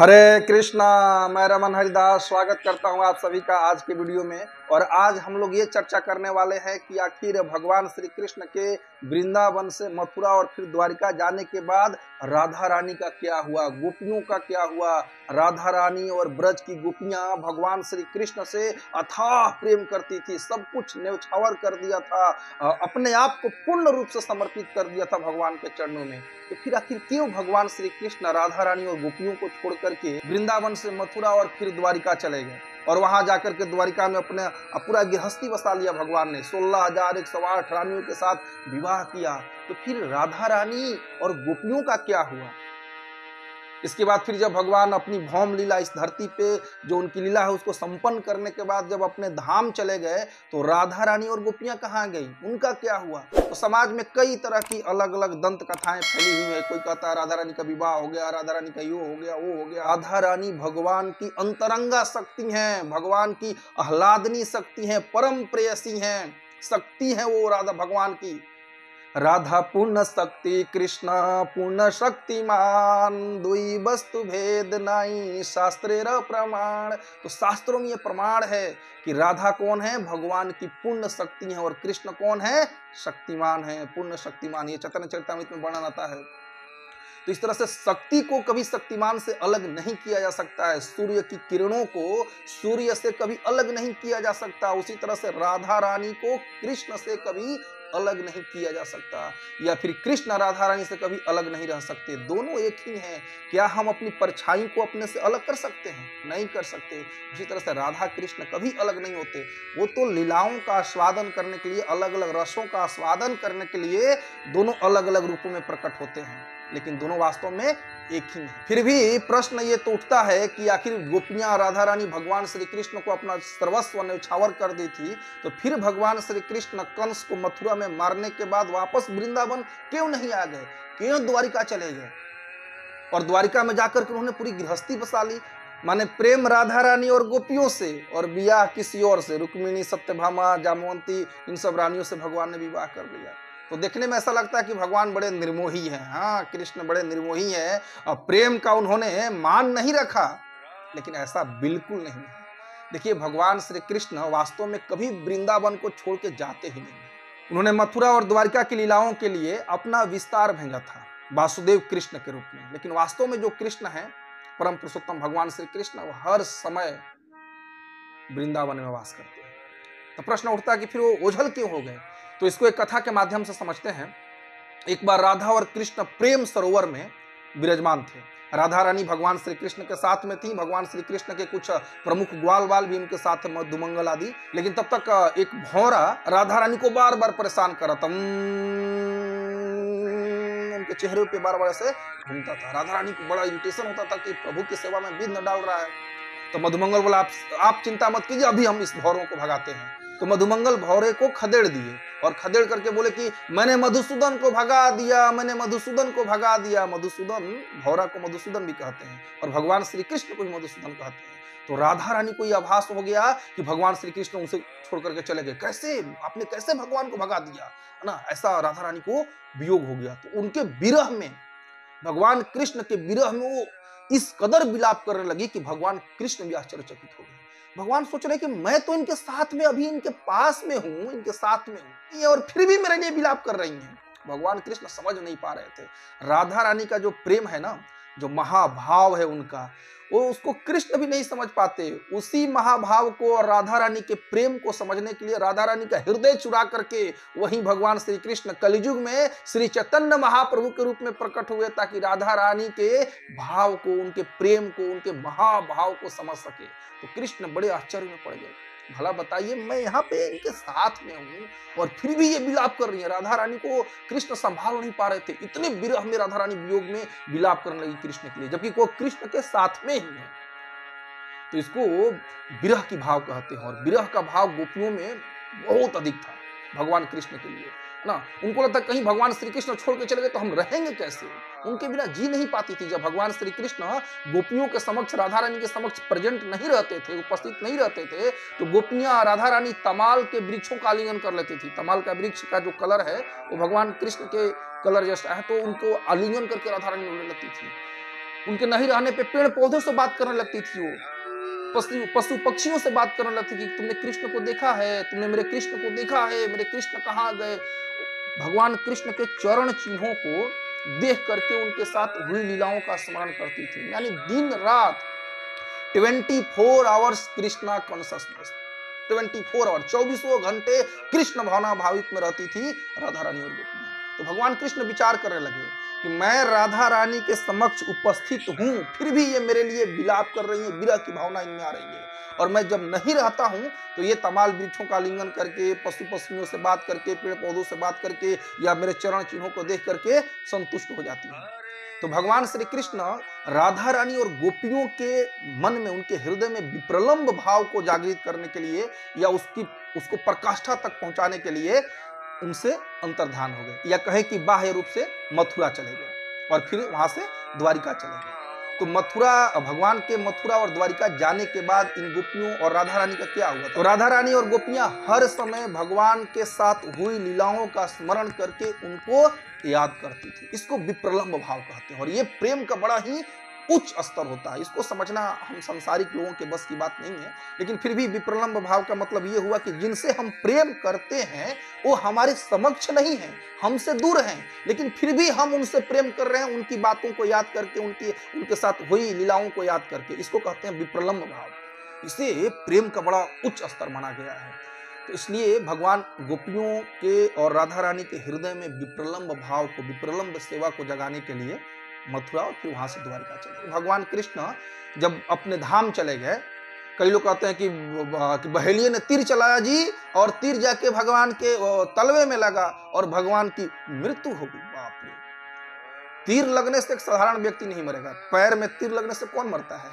हरे कृष्णा। मैं रमन हरिदास स्वागत करता हूं आप सभी का आज के वीडियो में। और आज हम लोग ये चर्चा करने वाले हैं कि आखिर भगवान श्री कृष्ण के वृंदावन से मथुरा और फिर द्वारिका जाने के बाद राधा रानी का क्या हुआ, गोपियों का क्या हुआ। राधा रानी और ब्रज की गोपियां भगवान श्री कृष्ण से अथाह प्रेम करती थी, सब कुछ न्यौछावर कर दिया था, अपने आप को पूर्ण रूप से समर्पित कर दिया था भगवान के चरणों में। तो फिर आखिर क्यों भगवान श्री कृष्ण राधा रानी और गोपियों को छोड़ करके वृंदावन से मथुरा और फिर द्वारिका चले गए और वहां जाकर के द्वारिका में अपने पूरा गृहस्थी बसा लिया भगवान ने। 16,108 रानियों के साथ विवाह किया। तो फिर राधा रानी और गोपियों का क्या हुआ? इसके बाद फिर जब भगवान अपनी भौम लीला इस धरती पे जो उनकी लीला है उसको संपन्न करने के बाद जब अपने धाम चले गए तो राधा रानी और गोपियां कहाँ गई, उनका क्या हुआ? तो समाज में कई तरह की अलग अलग दंत कथाएं फैली हुई है। कोई कहता है राधा रानी का विवाह हो गया, राधा रानी का यो हो गया, वो हो गया। राधा रानी भगवान की अंतरंगा शक्ति है, भगवान की आह्लादनी शक्ति है, परम प्रेयसी है, शक्ति है वो राधा भगवान की। राधा पूर्ण शक्ति कृष्ण पूर्ण शक्तिमान, दुई वस्तु भेद नाई शास्त्रेर प्रमाण। तो शास्त्रों में ये प्रमाण है कि राधा कौन है, भगवान की पूर्ण शक्ति है, और कृष्ण कौन है, शक्तिमान है, पूर्ण शक्तिमान। ये चैतन्य चरितामृत में वर्णन आता है। तो इस तरह से शक्ति को कभी शक्तिमान से अलग नहीं किया जा सकता है, सूर्य की किरणों को सूर्य से कभी अलग नहीं किया जा सकता। उसी तरह से राधा रानी को कृष्ण से कभी अलग नहीं किया जा सकता, या फिर कृष्ण राधा रानी से कभी अलग नहीं रह सकते। दोनों एक ही हैं। क्या हम अपनी परछाई को अपने से अलग कर सकते हैं? नहीं कर सकते। उसी तरह से राधा कृष्ण कभी अलग नहीं होते। वो तो लीलाओं का आस्वादन करने के लिए, अलग अलग रसों का आस्वादन करने के लिए दोनों अलग अलग रूपों में प्रकट होते हैं, लेकिन दोनों वास्तव में एक ही है। फिर भी प्रश्न ये तो उठता है कि आखिर गोपियां राधा रानी भगवान श्री कृष्ण को अपना सर्वस्व न्यौछावर कर दी थी, तो फिर भगवान श्री कृष्ण कंस को मथुरा में मारने के बाद वापस वृंदावन क्यों नहीं आ गए, क्यों द्वारिका चले गए? और द्वारिका में जाकर के उन्होंने पूरी गृहस्थी बसा ली, माने प्रेम राधा रानी और गोपियों से, और विवाह किसी और से, रुक्मिणी, सत्यभामा, जामवंती, इन सब रानियों से भगवान ने विवाह कर लिया। तो देखने में ऐसा लगता है कि भगवान बड़े निर्मोही हैं। हाँ, कृष्ण बड़े निर्मोही हैं और प्रेम का उन्होंने मान नहीं रखा, लेकिन ऐसा बिल्कुल नहीं है। देखिए, भगवान श्री कृष्ण वास्तव में कभी वृंदावन को छोड़ के जाते ही नहीं। उन्होंने मथुरा और द्वारिका की लीलाओं के लिए अपना विस्तार भेजा था वासुदेव कृष्ण के रूप में, लेकिन वास्तव में जो कृष्ण है, परम पुरुषोत्तम भगवान श्री कृष्ण, वो हर समय वृंदावन में वास करते हैं। तो प्रश्न उठता है कि फिर वो ओझल क्यों हो गए? तो इसको एक कथा के माध्यम से समझते हैं। एक बार राधा और कृष्ण प्रेम सरोवर में विराजमान थे। राधा रानी भगवान श्री कृष्ण के साथ में थी, भगवान श्री कृष्ण के कुछ प्रमुख ग्वाल वाल भी उनके साथ थे, मधुमंगल आदि। लेकिन तब तक एक भौरा राधा रानी को बार बार परेशान कर रहा था, उनके चेहरे पे बार बार ऐसे घूमता था। राधा रानी को बड़ा इरिटेशन होता था कि प्रभु की सेवा में विघ्न डाल रहा है। तो मधुमंगल बोला, आप चिंता मत कीजिए, अभी हम इस भौरों को भगाते हैं। तो मधुमंगल भौरे को खदेड़ दिए और खदेड़ करके बोले कि मैंने मधुसूदन को भगा दिया, मैंने मधुसूदन को भगा दिया। मधुसूदन, भौरा को मधुसूदन भी कहते हैं और भगवान श्री कृष्ण को भी मधुसूदन कहते हैं। तो राधा रानी को यह आभास हो गया कि भगवान श्री कृष्ण उनसे छोड़ करके चले गए। कैसे आपने, कैसे भगवान को भगा दिया, है ना? ऐसा राधा रानी को वियोग हो गया। तो उनके विरह में, भगवान कृष्ण के विरह में वो इस कदर विलाप करने लगी कि भगवान कृष्ण भी आश्चर्यचकित हो गए। भगवान सोच रहे कि मैं तो इनके साथ में, अभी इनके पास में हूं, इनके साथ में हूं, और फिर भी मेरे लिए विलाप कर रही हैं। भगवान कृष्ण समझ नहीं पा रहे थे। राधा रानी का जो प्रेम है ना, जो महाभाव है उनका, वो उसको कृष्ण भी नहीं समझ पाते। उसी महाभाव को और राधा रानी के प्रेम को समझने के लिए राधा रानी का हृदय चुरा करके वहीं भगवान श्री कृष्ण कलियुग में श्री चैतन्य महाप्रभु के रूप में प्रकट हुए, ताकि राधा रानी के भाव को, उनके प्रेम को, उनके महाभाव को समझ सके। तो कृष्ण बड़े आश्चर्य में पड़ गए। भला बताइए, मैं यहाँ पे इनके साथ में हूँ और फिर भी ये विलाप कर रही है। राधा रानी को कृष्ण संभाल नहीं पा रहे थे, इतने विरह में राधा रानी वियोग में विलाप करने लगी कृष्ण के लिए, जबकि वो कृष्ण के साथ में ही है। तो इसको विरह की भाव कहते हैं, और विरह का भाव गोपियों में बहुत अधिक था भगवान कृष्ण के लिए, ना। उनको लगता कहीं भगवान श्री कृष्ण छोड़ के चले गए तो हम रहेंगे कैसे, उनके बिना जी नहीं पाती थी। जब भगवान श्री कृष्ण गोपियों के समक्ष, राधा रानी के समक्ष प्रेजेंट नहीं रहते थे, उपस्थित नहीं रहते थे, तो गोपियां, राधा रानी तमाल के वृक्षों का आलिंगन कर लेती थी। तमाल का वृक्ष का जो कलर है वो भगवान कृष्ण के कलर जैसा है, तो उनको आलिंगन करके राधा रानी ले लेती थी। उनके नहीं रहने पे पेड़ पौधों से बात करने लगती थी वो, पशु पक्षियों से बात करने लगती थी कि तुमने कृष्ण को देखा है, तुमने मेरे कृष्ण को देखा है, मेरे कृष्ण कहाँ गए। भगवान कृष्ण के चरण चिन्हों को देख करके उनके साथ हुई लीलाओं का स्मरण करती थी। यानी दिन रात 24 आवर्स कृष्णा कॉन्शसनेस, 24 आवर 24 घंटे कृष्ण भावना भावित में रहती थी राधा रानी और गोपियां। तो भगवान कृष्ण विचार करने लगे कि मैं राधा रानी के समक्ष उपस्थित हूं, फिर भी ये मेरे लिए विलाप कर रही है, विरह की भावना इनमें आ रही है। और मैं जब नहीं रहता हूं तो ये तमाल वृक्षों का आलिंगन करके, पशु पक्षियों से बात करके, पेड़ पौधों से बात करके या मेरे चरण चिन्हों को देख करके संतुष्ट हो जाती है। तो भगवान श्री कृष्ण राधा रानी और गोपियों के मन में, उनके हृदय में विप्रलंब भाव को जागृत करने के लिए या उसको प्रकाष्ठा तक पहुंचाने के लिए उनसे अंतर्धान हो गए, या कहे कि बाह्य रूप से मथुरा चले गए और फिर वहां से द्वारिका चले गए। तो भगवान के मथुरा और द्वारिका जाने के बाद इन गोपियों और राधा रानी का क्या हुआ? तो राधा रानी और गोपियां हर समय भगवान के साथ हुई लीलाओं का स्मरण करके उनको याद करती थी। इसको विप्रलंब भाव कहते हैं और ये प्रेम का बड़ा ही उच्च स्तर होता है। इसको समझना हम संसारिक लोगों के बस की बात नहीं है, लेकिन फिर भी विप्रलंब भाव का मतलब ये हुआ कि जिनसे हम प्रेम करते हैं वो हमारे समक्ष नहीं है, हमसे दूर हैं, लेकिन फिर भी हम उनसे प्रेम कर रहे हैं, उनकी बातों को याद करके, उनके साथ हुई लीलाओं को याद करके। इसको कहते हैं विप्रलंब भाव। इसे प्रेम का बड़ा उच्च स्तर माना गया है। तो इसलिए भगवान गोपियों के और राधा रानी के हृदय में विप्रलंब भाव को, विप्रलंब सेवा को जगाने के लिए मथुरा और फिर वहां से द्वारिका चले। भगवान कृष्ण जब अपने धाम चले गए, कई लोग कहते हैं कि बहेलिये ने तीर चलाया जी और तीर जाके भगवान के तलवे में लगा और भगवान की मृत्यु हो गई। बाप रे, तीर लगने से एक साधारण व्यक्ति नहीं मरेगा, पैर में तीर लगने से कौन मरता है?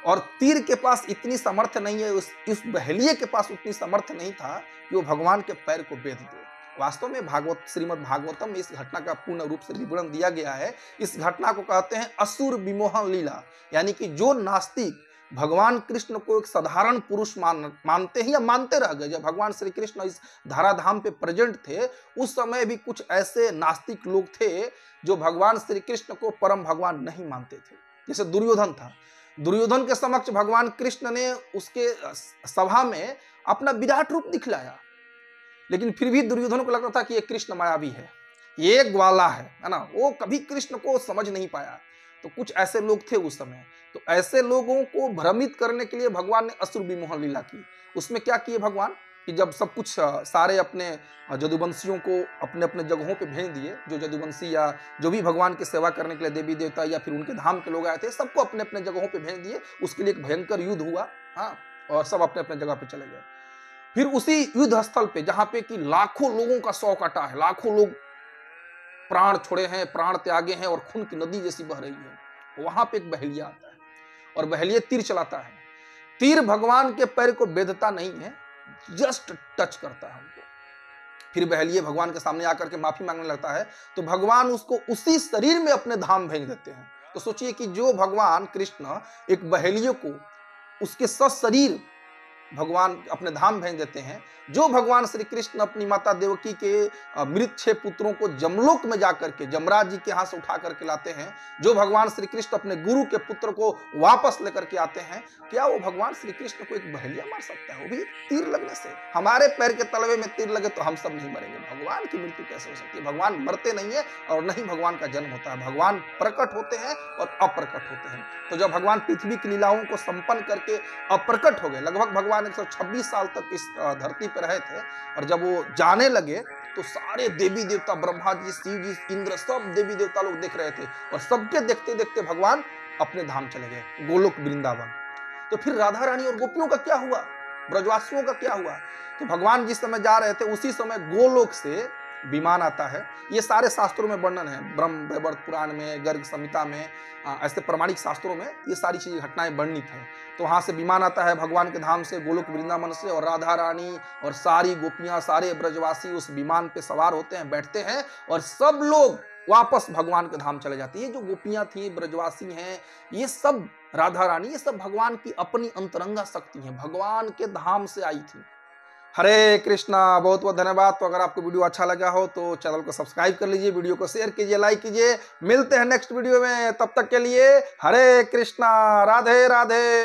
और तीर के पास इतनी सामर्थ्य नहीं है, उस बहेलिये के पास उतनी सामर्थ्य नहीं था कि वो भगवान के पैर को बेध दे। वास्तव में श्रीमद् भागवतम में इस घटना का पूर्ण रूप से विवरण दिया गया है। इस घटना को कहते हैं असुर विमोहन लीला, यानी कि जो नास्तिक भगवान कृष्ण को एक साधारण पुरुष मानते हैं या मानते रह गए। जब भगवान श्री कृष्ण इस धराधाम पे प्रेजेंट थे, उस समय भी कुछ ऐसे नास्तिक लोग थे जो भगवान श्री कृष्ण को परम भगवान नहीं मानते थे। जैसे दुर्योधन था। दुर्योधन के समक्ष भगवान कृष्ण ने उसके सभा में अपना विराट रूप दिखलाया, लेकिन फिर भी दुर्योधन को लगता था कि ये कृष्ण मायावी है, ये ग्वाला है ना, वो कभी कृष्ण को समझ नहीं पाया। तो कुछ ऐसे लोग थे उस समय। तो ऐसे लोगों को भ्रमित करने के लिए भगवान ने असुर विमोहन लीला की। उसमें क्या किए भगवान कि जब सब कुछ सारे अपने जदुवंशियों को अपने अपने जगहों पे भेज दिए, जो जदुवंशी या जो भी भगवान की सेवा करने के लिए देवी देवता या फिर उनके धाम के लोग आए थे, सबको अपने अपने जगहों पे भेज दिए। उसके लिए एक भयंकर युद्ध हुआ, हाँ, और सब अपने अपने जगह पे चले गए। फिर उसी युद्ध स्थल पे जहां पे कि लाखों लोगों का शव काटा है, लाखों लोग प्राण छोड़े हैं, प्राण त्यागे हैं और खून की नदी जैसी बह रही है, वहां पे एक बहेलिया आता है और बहेलिया तीर चलाता है। तीर भगवान के पैर को बेधता नहीं है, जस्ट टच करता है उनको। फिर बहेलिया भगवान के सामने आकर के माफी मांगने लगता है, तो भगवान उसको उसी शरीर में अपने धाम भेज देते हैं। तो सोचिए कि जो भगवान कृष्ण एक बहेलिये को उसके सशरीर भगवान अपने धाम भेज देते हैं, जो भगवान श्री कृष्ण अपनी माता देवकी के मृत 6 पुत्रों को जमलोक में जाकर के जमराज जी के हाथ से उठा करके लाते हैं, जो भगवान श्री कृष्ण अपने गुरु के पुत्र को वापस लेकर के आते हैं, क्या वो भगवान श्री कृष्ण को एक बहेलिया मार सकता है? वो भी तीर लगने से। हमारे पैर के तलवे में तीर लगे तो हम सब नहीं मरेंगे, भगवान की मृत्यु कैसे हो सकती है? भगवान मरते नहीं है और नहीं भगवान का जन्म होता है। भगवान प्रकट होते हैं और अप्रकट होते हैं। तो जब भगवान पृथ्वी की लीलाओं को संपन्न करके अप्रकट हो गए, लगभग भगवान 126 साल तक इस धरती पर रहे थे, और जब वो जाने लगे तो सारे देवी देवता, ब्रह्मा जी, शिव जी, इंद्र, सब देवी देवता लोग देख रहे थे और सबके देखते देखते भगवान अपने धाम चले गए, गोलोक वृंदावन। तो फिर राधा रानी और गोपियों का क्या हुआ, ब्रजवासियों का क्या हुआ? तो भगवान जिस समय जा रहे थे उसी समय गोलोक से विमान आता है। ये सारे शास्त्रों में वर्णन है, ब्रह्म वैवर्त पुराण में, गर्ग संहिता में, ऐसे प्रमाणिक शास्त्रों में ये सारी चीजें, घटनाएं वर्णित है। तो वहां से विमान आता है भगवान के धाम से, गोलोक वृंदावन से, और राधा रानी और सारी गोपियां, सारे ब्रजवासी उस विमान पे सवार होते हैं, बैठते हैं और सब लोग वापस भगवान के धाम चले जाती है। जो गोपियां थी, ब्रजवासी हैं, ये सब राधा रानी, ये सब भगवान की अपनी अंतरंगा शक्ति है, भगवान के धाम से आई थी। हरे कृष्णा। बहुत बहुत धन्यवाद। तो अगर आपको वीडियो अच्छा लगा हो तो चैनल को सब्सक्राइब कर लीजिए, वीडियो को शेयर कीजिए, लाइक कीजिए। मिलते हैं नेक्स्ट वीडियो में, तब तक के लिए हरे कृष्णा, राधे राधे।